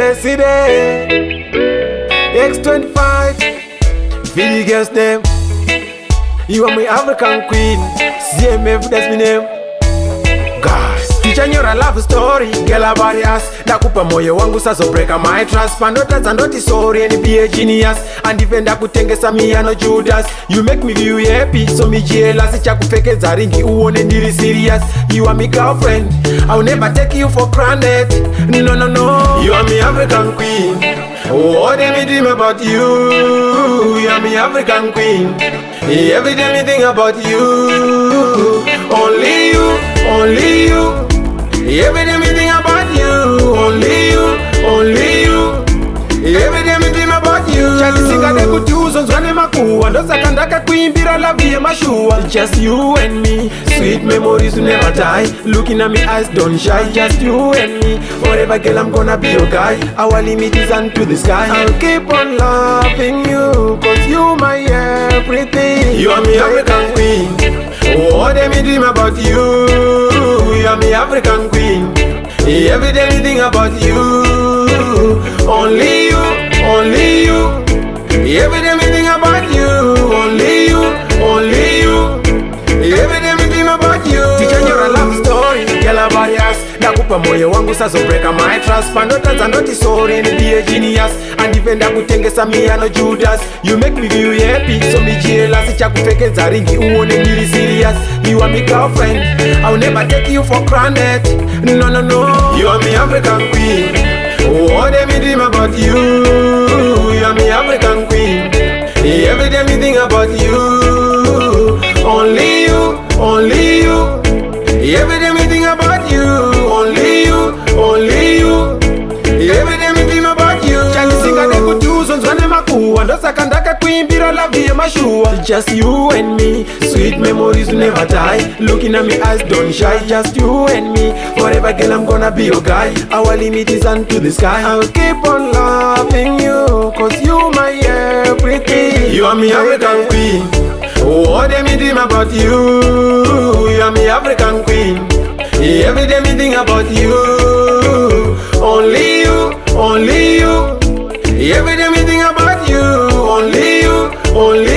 President X25. Feel the girl's name. You are my African queen. CMF, that's my name. Guys, teacher, you're a love story. Girl about us. Nakupa moyo wangu saso breaka my trust. Pandotas and not sorry and be a genius. And even dakutengesa me no Judas. You make me view happy, so me jealous. Chakufeke zaringi uone ndiri serious. You are my girlfriend, I'll never take you for granted. No, no, no. You are my African queen. Oh, what do me dream about you? You are my African queen. Every day me think about you. Only you, only you. Every day me think about you. Only you, only you. Every day me dream about you. Chali singa de kutuzo nzwane makuwa. Ndosa kandaka kuimbira la vie mashua. Just you and me, sweet memories will never die. Looking at me eyes don't shy. Just you and me, forever girl I'm gonna be your guy. Our limit is unto the sky. I'll keep on loving you, cause you my everything. You are my African queen. Oh, what do me dream about you? You are my African queen. Every day me think about you. Only you, only you. Every day me think about you. Only you, only you. Every day me think about you. Teacher, you're a love story. Girl about us. Nakupa moyo wangu saso breaka my trust. Pandotas and not sorry and be a genius. And even dakutengesa me no Judas. You make me feel happy, so me jealous. Chakufeke zaringi uone ndiri serious. You are my girlfriend, I'll never take you for granted. No, no, no. You are my African queen. Oh, what do me dream about you? You are my African queen. Every day me think about you. Only you, only you. Every day me think about you. Only you, only you. Every day me think about you. Chali singa de kutuzo nzwane makuwa. Ndosa kandaka kuimbira la vie mashua. Just you and me, sweet memories will never die. Looking at me eyes don't shy. Just you and me, forever girl I'm gonna be your guy. Our limit is unto the sky. I'll keep on loving you, cause you my everything. You are my African queen. Oh, what do me dream about you? You are my African queen. Every day me think about you. Only you, only you. Every day me think about you. Only you, only you.